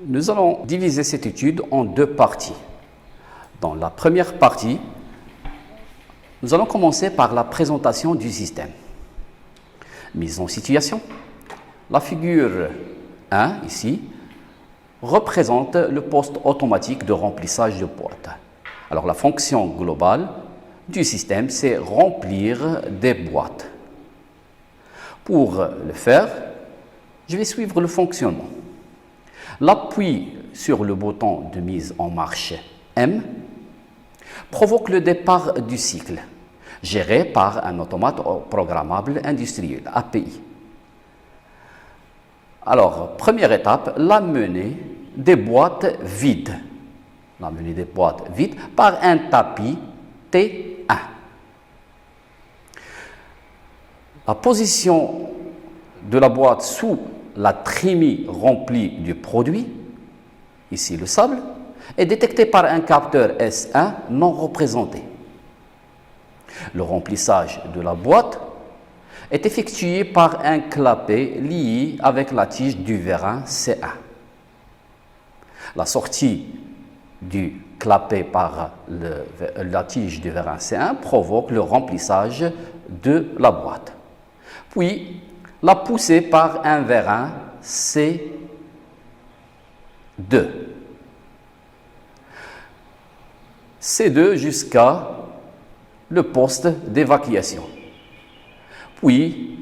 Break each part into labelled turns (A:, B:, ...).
A: Nous allons diviser cette étude en deux parties. Dans la première partie, nous allons commencer par la présentation du système. Mise en situation. La figure 1, ici, représente le poste automatique de remplissage de boîte. Alors, la fonction globale du système, c'est remplir des boîtes. Pour le faire, je vais suivre le fonctionnement. L'appui sur le bouton de mise en marche M provoque le départ du cycle, géré par un automate programmable industriel, API. Alors, première étape, l'amener des boîtes vides. L'amener des boîtes vides par un tapis T1. La position de la boîte sous la trémie remplie du produit, ici le sable, est détectée par un capteur S1 non représenté. Le remplissage de la boîte est effectué par un clapet lié avec la tige du vérin C1. La sortie du clapet par la tige du vérin C1 provoque le remplissage de la boîte. Puis, la poussée par un vérin C2. C2 jusqu'à le poste d'évacuation. Puis,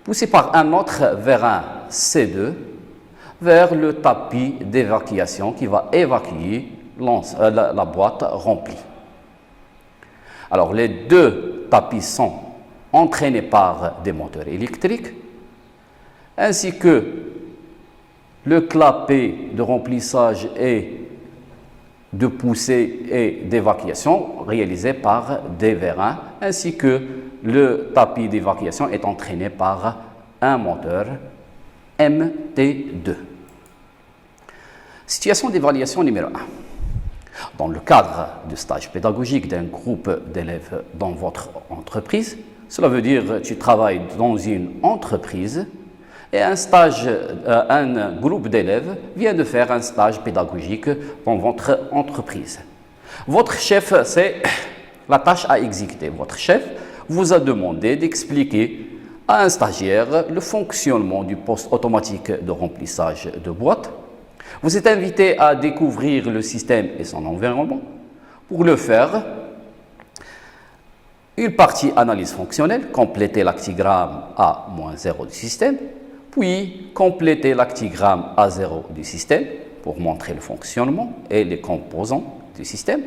A: poussé par un autre vérin C2 vers le tapis d'évacuation qui va évacuer la boîte remplie. Alors, les deux tapis sont entraînés par des moteurs électriques, ainsi que le clapet de remplissage et de poussée et d'évacuation réalisé par des vérins, ainsi que le tapis d'évacuation est entraîné par un moteur MT2. Situation d'évaluation numéro 1. Dans le cadre du stage pédagogique d'un groupe d'élèves dans votre entreprise, cela veut dire que tu travailles dans une entreprise et un groupe d'élèves vient de faire un stage pédagogique dans votre entreprise. Votre chef, c'est la tâche à exécuter. Votre chef vous a demandé d'expliquer à un stagiaire le fonctionnement du poste automatique de remplissage de boîtes. Vous êtes invité à découvrir le système et son environnement. Pour le faire, une partie analyse fonctionnelle, compléter l'actigramme A-0 du système, puis compléter l'actigramme A0 du système pour montrer le fonctionnement et les composants du système,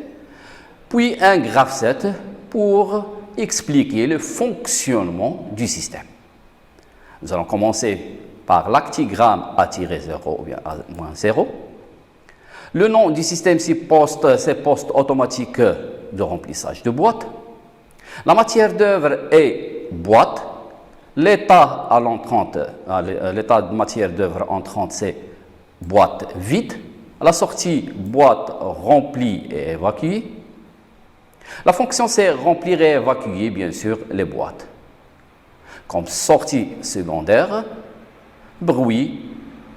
A: puis un graph set pour expliquer le fonctionnement du système. Nous allons commencer par l'actigramme A-0 ou bien A-0. Le nom du système, c'est poste automatique de remplissage de boîte. La matière d'œuvre est boîte. L'état de matière d'œuvre entrante, c'est boîte vide. À la sortie, boîte remplie et évacuée. La fonction, c'est remplir et évacuer, bien sûr, les boîtes. Comme sortie secondaire, bruit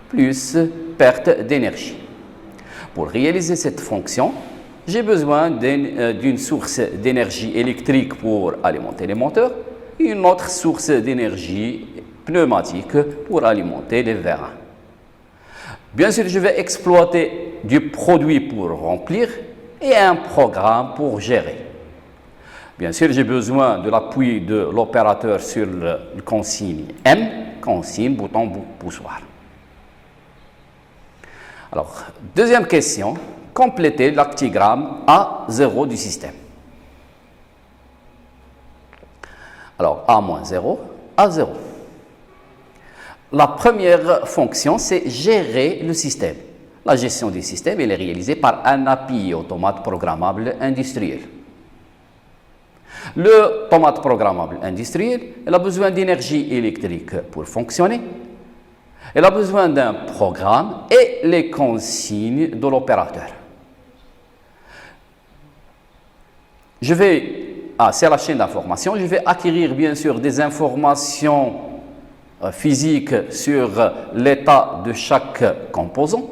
A: plus perte d'énergie. Pour réaliser cette fonction, j'ai besoin d'une source d'énergie électrique pour alimenter les moteurs et une autre source d'énergie pneumatique pour alimenter les vérins. Bien sûr, je vais exploiter du produit pour remplir et un programme pour gérer. Bien sûr, j'ai besoin de l'appui de l'opérateur sur le consigne M, consigne, bouton, poussoir. Alors, deuxième question, compléter l'actigramme A0 du système. Alors, A-0, A0. La première fonction, c'est gérer le système. La gestion du système, elle est réalisée par un API, automate programmable industriel. Le automate programmable industriel, elle a besoin d'énergie électrique pour fonctionner. Elle a besoin d'un programme et les consignes de l'opérateur. C'est la chaîne d'information. Je vais acquérir bien sûr des informations physique sur l'état de chaque composant.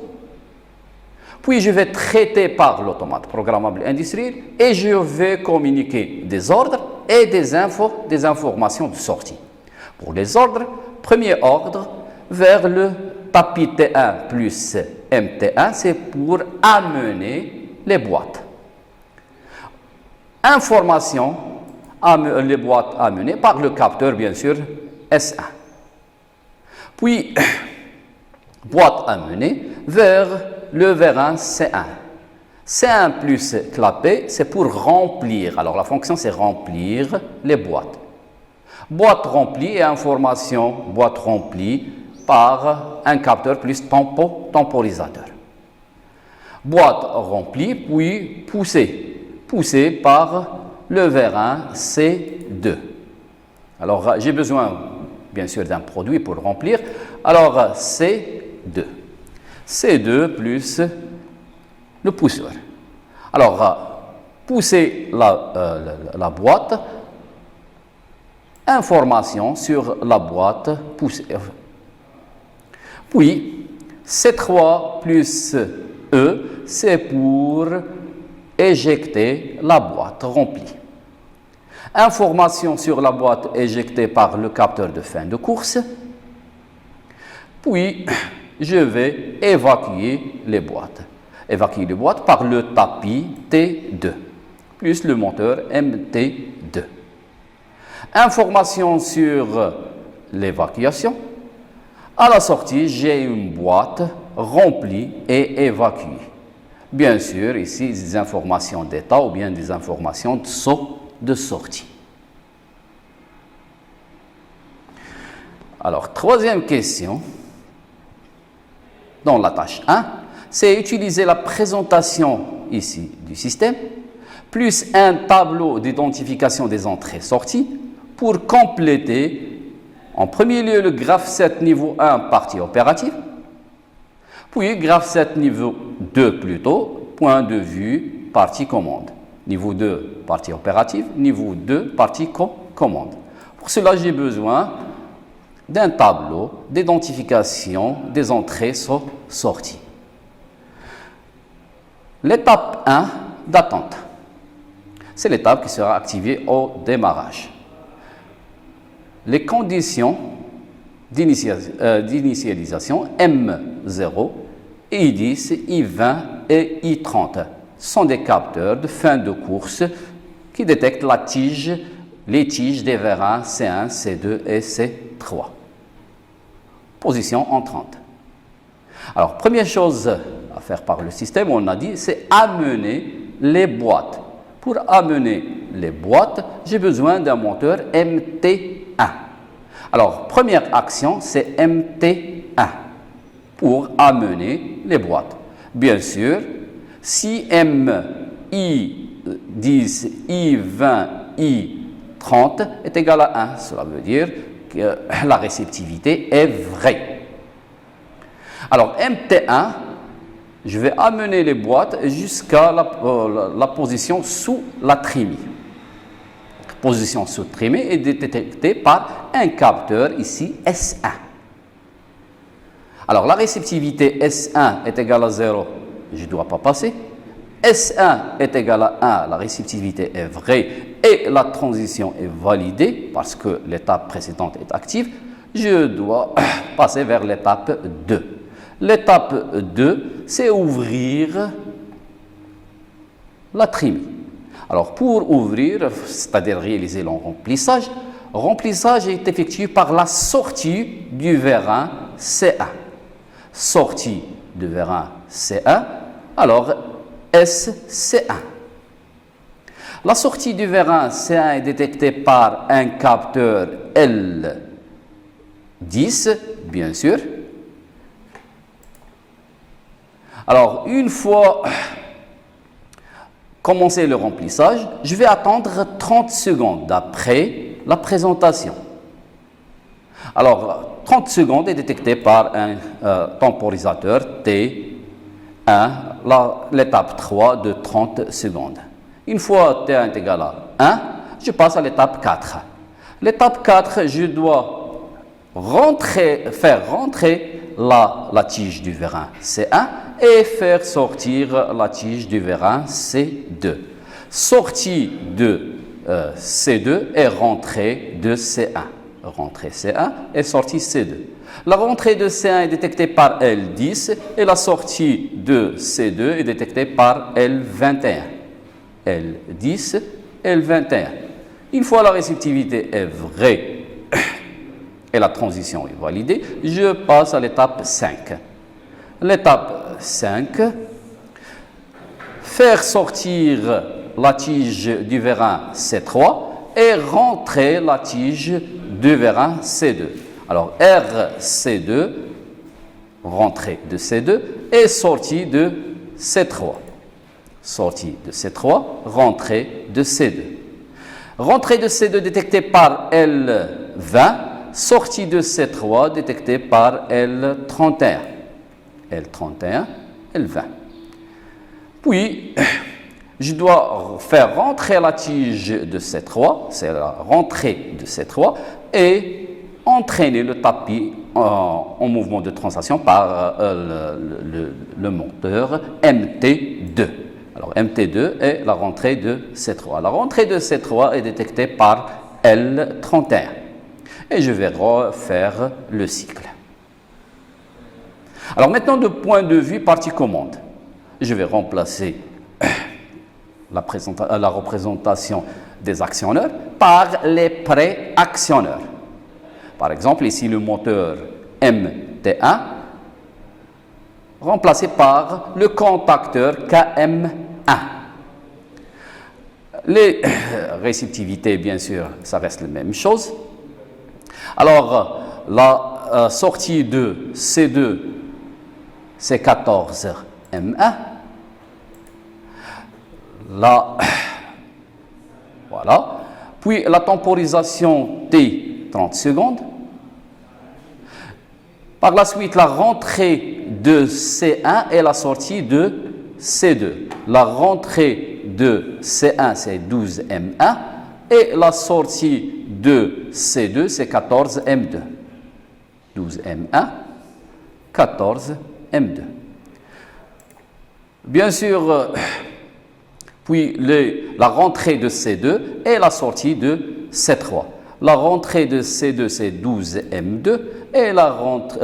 A: Puis je vais traiter par l'automate programmable industriel et je vais communiquer des ordres et des informations de sortie. Pour les ordres, premier ordre vers le tapis T1 plus MT1, c'est pour amener les boîtes. Information, les boîtes amenées par le capteur, bien sûr, S1. Puis, boîte amenée vers le vérin C1. C1 plus clapet, c'est pour remplir. Alors, la fonction, c'est remplir les boîtes. Boîte remplie et information, boîte remplie par un capteur plus temporisateur. Boîte remplie, puis poussée par le vérin C2. Alors, j'ai besoin, bien sûr, d'un produit pour remplir. Alors, C2. C2 plus le pousseur. Alors, pousser la boîte, information sur la boîte poussée. Puis, C3 plus E, c'est pour éjecter la boîte remplie. Information sur la boîte éjectée par le capteur de fin de course. Puis, je vais évacuer les boîtes. Évacuer les boîtes par le tapis T2, plus le moteur MT2. Information sur l'évacuation. À la sortie, j'ai une boîte remplie et évacuée. Bien sûr, ici, des informations d'état ou bien des informations de sortie. Alors, troisième question, dans la tâche 1, c'est utiliser la présentation ici du système, plus un tableau d'identification des entrées-sorties pour compléter, en premier lieu, le graphe 7 niveau 1 partie opérative, puis graphe 7 niveau 2 plutôt, point de vue partie commande. Niveau 2 partie opérative, niveau 2 partie commande. Pour cela, j'ai besoin d'un tableau d'identification des entrées-sorties. L'étape 1 d'attente. C'est l'étape qui sera activée au démarrage. Les conditions d'initialisation M0, I10, I20 et I30 sont des capteurs de fin de course qui détectent les tiges des vérins C1, C2 et C3. Position entrante. Alors, première chose à faire par le système, on a dit, c'est amener les boîtes. Pour amener les boîtes, j'ai besoin d'un moteur MT1. Alors, première action, c'est MT1 pour amener les boîtes. Bien sûr, si M, I10, I20, I30 est égal à 1, cela veut dire que la réceptivité est vraie. Alors, MT1, je vais amener les boîtes jusqu'à la position sous la trémie. Position sous trémie est détectée par un capteur ici S1. Alors, la réceptivité S1 est égale à 0, je ne dois pas passer. S1 est égal à 1, la réceptivité est vraie et la transition est validée parce que l'étape précédente est active. Je dois passer vers l'étape 2. L'étape 2, c'est ouvrir la trémie. Alors, pour ouvrir, c'est-à-dire réaliser le remplissage est effectué par la sortie du vérin C1. Sortie du vérin C1, alors SC1. La sortie du vérin C1 est détectée par un capteur L10, bien sûr. Alors, une fois commencé le remplissage, je vais attendre 30 secondes après la présentation. Alors, 30 secondes est détecté par un temporisateur T1, l'étape 3 de 30 secondes. Une fois T1 est égal à 1, je passe à l'étape 4. L'étape 4, je dois faire rentrer la tige du vérin C1 et faire sortir la tige du vérin C2. Sortie de C2 et rentrée de C1. Rentrée C1 et sortie C2. La rentrée de C1 est détectée par L10 et la sortie de C2 est détectée par L21. L10, L21. Une fois la réceptivité est vraie et la transition est validée, je passe à l'étape 5. L'étape 5, faire sortir la tige du vérin C3 et rentrer la tige du vérin C2. Alors, RC2, rentrée de C2 et sortie de C3. Sortie de C3, rentrée de C2. Rentrée de C2 détectée par L20, sortie de C3 détectée par L31. L31, L20. Puis, je dois faire rentrer la tige de C3, c'est la rentrée de C3, et entraîner le tapis en mouvement de translation par le moteur MT2. Alors MT2 est la rentrée de C3. La rentrée de C3 est détectée par L31. Et je vais refaire le cycle. Alors maintenant, de point de vue partie commande, je vais remplacer la représentation des actionneurs par les pré-actionneurs. Par exemple, ici le moteur MT1 remplacé par le contacteur KM1. Les réceptivités, bien sûr, ça reste la même chose. Alors, la sortie de C2, c'est 14M1. Là, voilà. Puis la temporisation T, 30 secondes. Par la suite, la rentrée de C1 et la sortie de C2. La rentrée de C1, c'est 12M1 et la sortie de C2, c'est 14M2. 12M1, 14M2. Bien sûr, puis la rentrée de C2 et la sortie de C3. La rentrée de C2, c'est 12M2 et la rentrée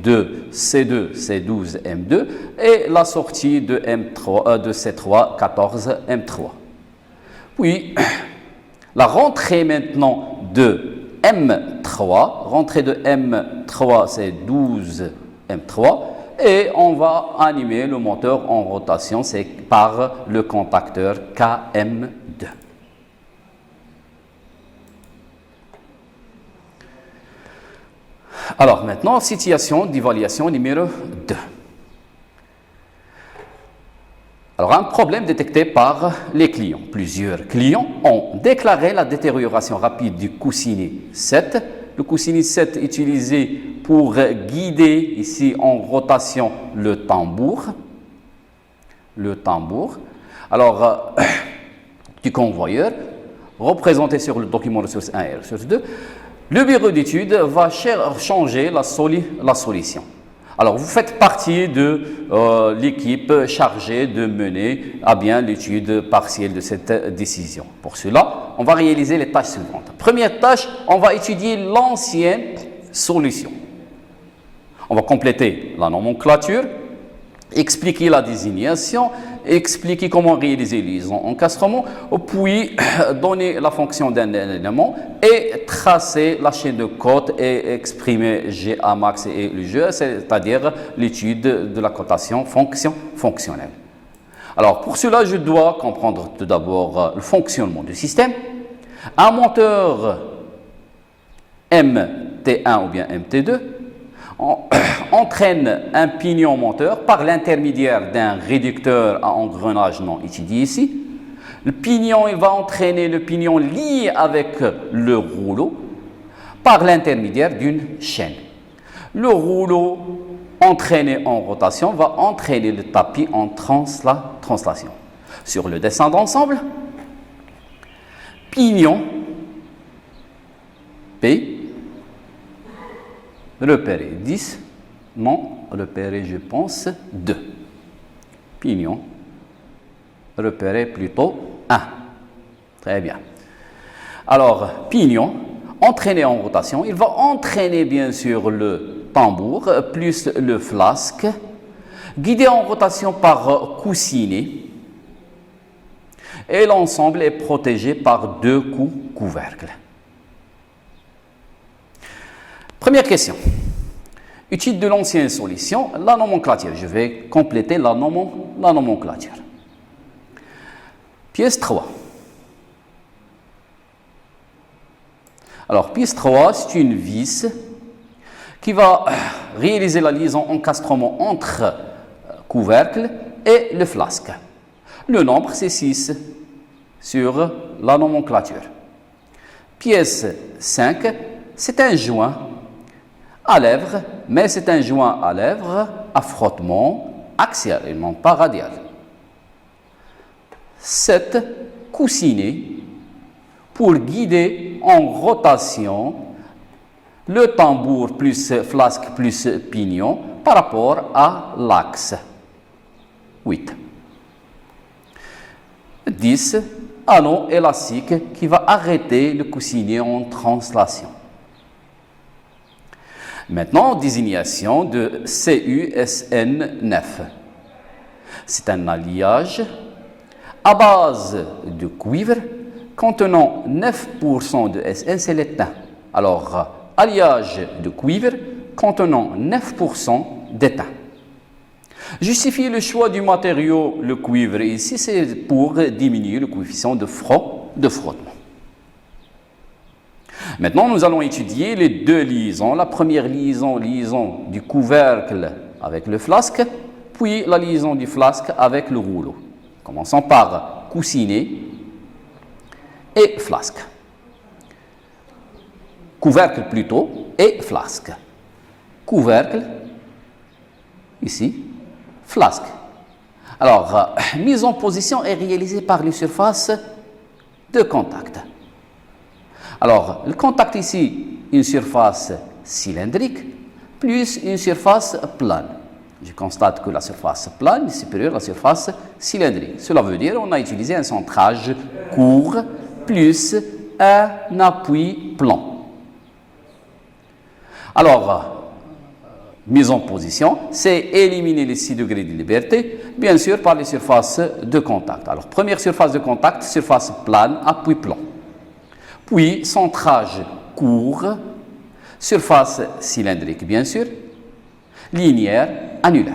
A: de C2, c'est 12M2 et la sortie de C3, 14M3. Puis, la rentrée maintenant de M3, rentrée de M3, c'est 12M3 et on va animer le moteur en rotation, c'est par le contacteur KM2. Alors maintenant, situation d'évaluation numéro 2. Alors un problème détecté par les clients. Plusieurs clients ont déclaré la détérioration rapide du coussinet 7. Le coussinet 7 utilisé pour guider ici en rotation le tambour. Alors, du convoyeur, représenté sur le document ressource 1 et ressource 2, le bureau d'études va changer la solution. Alors, vous faites partie de l'équipe chargée de mener à bien l'étude partielle de cette décision. Pour cela, on va réaliser les tâches suivantes. Première tâche, on va étudier l'ancienne solution. On va compléter la nomenclature, expliquer la désignation, expliquer comment réaliser les encastrements, puis donner la fonction d'un élément et tracer la chaîne de code et exprimer GA-max et le jeu, c'est-à-dire l'étude de la cotation fonction-fonctionnelle. Alors pour cela, je dois comprendre tout d'abord le fonctionnement du système. Un moteur MT1 ou bien MT2 entraîne un pignon moteur par l'intermédiaire d'un réducteur à engrenage non étudié ici. Le pignon, il va entraîner le pignon lié avec le rouleau par l'intermédiaire d'une chaîne. Le rouleau entraîné en rotation va entraîner le tapis en translation. Sur le dessin d'ensemble, pignon P repéré 10, non, repéré, je pense, 2. Pignon, repéré plutôt 1. Très bien. Alors, pignon, entraîné en rotation, il va entraîner bien sûr le tambour plus le flasque, guidé en rotation par coussinet, et l'ensemble est protégé par 2 couvercles. Première question. Utile de l'ancienne solution, la nomenclature. Je vais compléter la nomenclature. Pièce 3. Alors, pièce 3, c'est une vis qui va réaliser la liaison encastrement entre couvercle et le flasque. Le nombre, c'est 6 sur la nomenclature. Pièce 5, c'est un joint à lèvres, mais c'est un joint à lèvres à frottement axial et non pas radial. 7, coussinet pour guider en rotation le tambour plus flasque plus pignon par rapport à l'axe. 8. 10, anneau élastique qui va arrêter le coussinet en translation. Maintenant, désignation de CUSN9. C'est un alliage à base de cuivre contenant 9% de SN, c'est l'étain. Alors, alliage de cuivre contenant 9% d'étain. Justifier le choix du matériau, le cuivre ici, c'est pour diminuer le coefficient de frottement. Maintenant, nous allons étudier les 2 liaisons. La première liaison du couvercle avec le flasque, puis la liaison du flasque avec le rouleau. Commençons par coussinet et flasque. Couvercle plutôt et flasque. Couvercle, ici, flasque. Alors, mise en position est réalisée par les surfaces de contact. Alors, le contact ici, une surface cylindrique plus une surface plane. Je constate que la surface plane est supérieure à la surface cylindrique. Cela veut dire qu'on a utilisé un centrage court plus un appui plan. Alors, mise en position, c'est éliminer les 6 degrés de liberté, bien sûr par les surfaces de contact. Alors, première surface de contact, surface plane, appui plan. Puis, centrage court, surface cylindrique, bien sûr, linéaire, annulaire.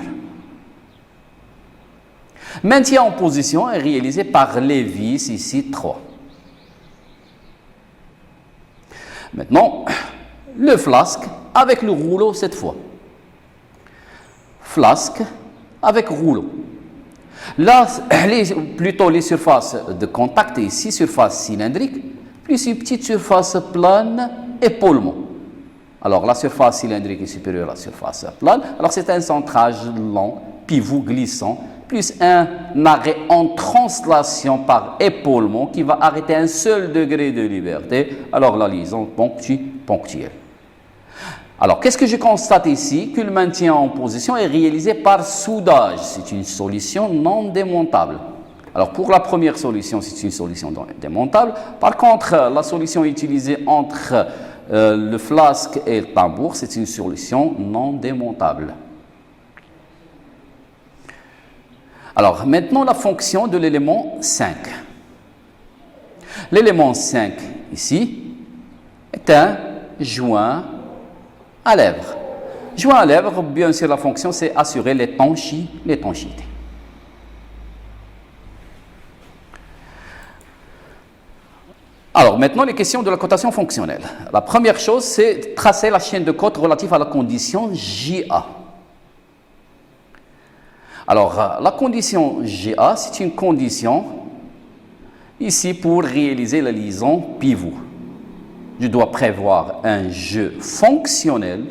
A: Maintien en position est réalisé par les vis, ici 3. Maintenant, le flasque avec le rouleau cette fois. Flasque avec rouleau. Là, plutôt les surfaces de contact ici, surface cylindrique, plus une petite surface plane, épaulement. Alors, la surface cylindrique est supérieure à la surface plane. Alors, c'est un centrage lent, pivot glissant, plus un arrêt en translation par épaulement qui va arrêter un seul degré de liberté. Alors, la liaison ponctuelle. Alors, qu'est-ce que je constate ici? Que le maintien en position est réalisé par soudage. C'est une solution non démontable. Alors, pour la première solution, c'est une solution démontable. Par contre, la solution utilisée entre le flasque et le tambour, c'est une solution non démontable. Alors, maintenant, la fonction de l'élément 5. L'élément 5, ici, est un joint à lèvres. Joint à lèvres, bien sûr, la fonction, c'est assurer l'étanchéité. Alors, maintenant, les questions de la cotation fonctionnelle. La première chose, c'est tracer la chaîne de cote relative à la condition JA. Alors, la condition GA, c'est une condition ici pour réaliser la liaison pivot. Je dois prévoir un jeu fonctionnel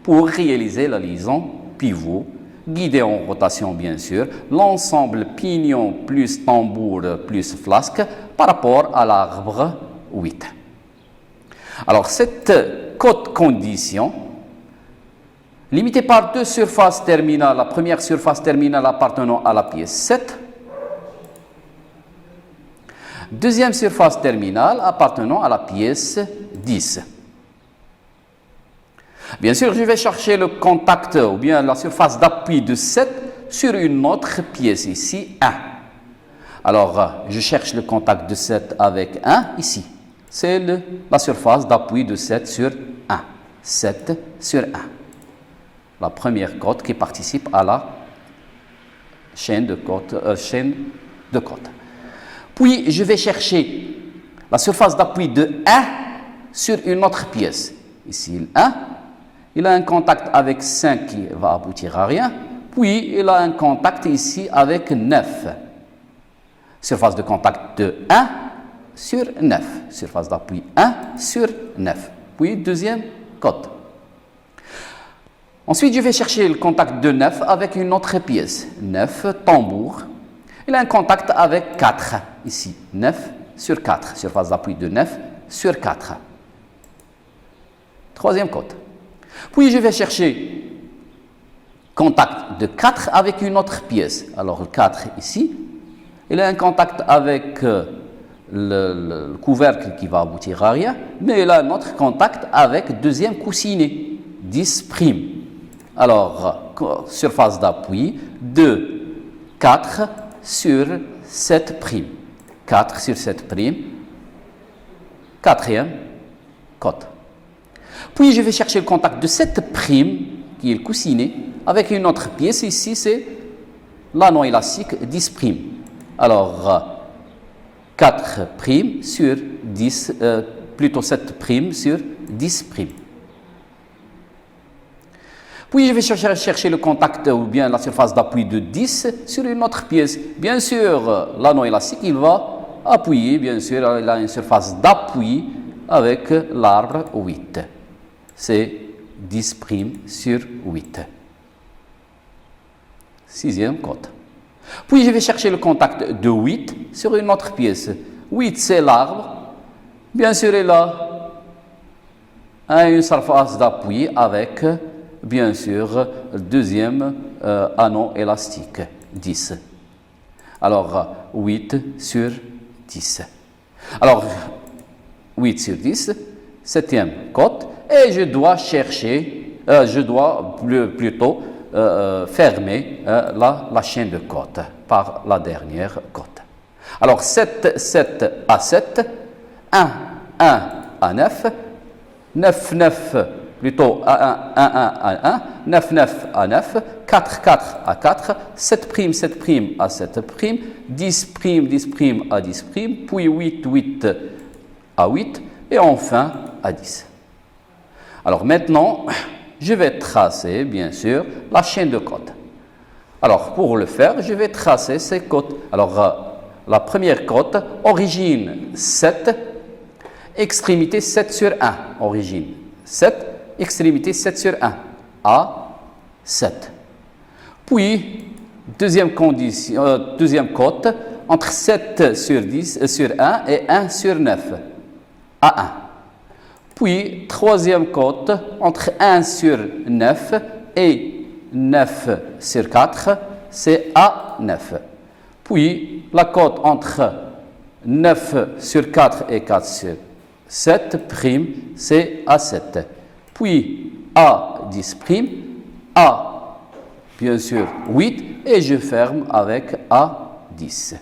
A: pour réaliser la liaison pivot, guidé en rotation bien sûr, l'ensemble pignon plus tambour plus flasque par rapport à l'arbre 8. Alors, cette cote condition limité par deux surfaces terminales. La première surface terminale appartenant à la pièce 7. Deuxième surface terminale appartenant à la pièce 10. Bien sûr, je vais chercher le contact ou bien la surface d'appui de 7 sur une autre pièce, ici 1. Alors, je cherche le contact de 7 avec 1 ici. C'est la surface d'appui de 7 sur 1. 7 sur 1. La première cote qui participe à la chaîne de cotes. Puis, je vais chercher la surface d'appui de 1 sur une autre pièce. Ici, 1. Il a un contact avec 5 qui va aboutir à rien. Puis, il a un contact ici avec 9. Surface de contact de 1 sur 9. Surface d'appui 1 sur 9. Puis, deuxième cote. Ensuite, je vais chercher le contact de 9 avec une autre pièce. 9, tambour. Il a un contact avec 4. Ici, 9 sur 4. Surface d'appui de 9 sur 4. Troisième cote. Puis, je vais chercher contact de 4 avec une autre pièce. Alors, le 4 ici, il a un contact avec le couvercle qui va aboutir à rien, mais il a un autre contact avec deuxième coussinet, 10'. Alors, surface d'appui de 4 sur 7'. 4 sur 7'. Quatrième cote. Puis, je vais chercher le contact de 7', qui est le coussinet, avec une autre pièce. Ici, c'est l'anneau élastique 10'. Alors, 4' sur 10, plutôt 7' sur 10'. Puis, je vais chercher le contact ou bien la surface d'appui de 10 sur une autre pièce. Bien sûr, l'anneau élastique, il va appuyer, bien sûr, il a une surface d'appui avec l'arbre 8. C'est 10' sur 8. Sixième cote. Puis, je vais chercher le contact de 8 sur une autre pièce. 8, c'est l'arbre. Bien sûr, il a une surface d'appui avec, bien sûr, le deuxième anneau élastique, 10. Alors, 8 sur 10. Alors, 8 sur 10, septième cote. Et je dois chercher, plutôt fermer la chaîne de cotes par la dernière cote. Alors, 7, 7 à 7, 1, 1 à 9, 9, 9, plutôt à 1, 1, 1 à 1, 9, 9 à 9, 4, 4 à 4, 7', 7' à 7', 10', 10' à 10', puis 8, 8 à 8, et enfin à 10. Alors maintenant, je vais tracer, bien sûr, la chaîne de cotes. Alors, pour le faire, je vais tracer ces cotes. Alors, la première cote, origine 7, extrémité 7 sur 1. Origine 7, extrémité 7 sur 1. A, 7. Puis, deuxième cote, entre 7 sur 1 et 1 sur 9. A1. Puis, troisième cote, entre 1 sur 9 et 9 sur 4, c'est A9. Puis, la cote entre 9 sur 4 et 4 sur 7', c'est A7. Puis, A10', A, bien sûr, 8, et je ferme avec A10.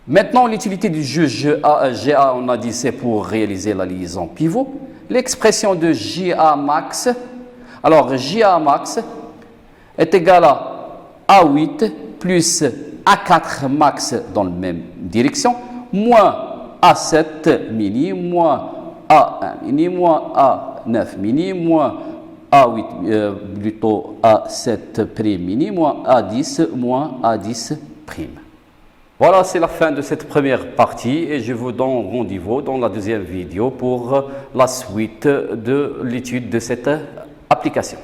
A: Maintenant, l'utilité du jeu GA, on a dit, c'est pour réaliser la liaison pivot. L'expression de GA max, alors GA max est égal à A8 plus A4 max dans la même direction, moins A7 mini, moins A1 mini, moins A9 mini, moins A8, plutôt A7' mini, moins A10 prime. Voilà, c'est la fin de cette première partie et je vous donne rendez-vous dans la deuxième vidéo pour la suite de l'étude de cette application.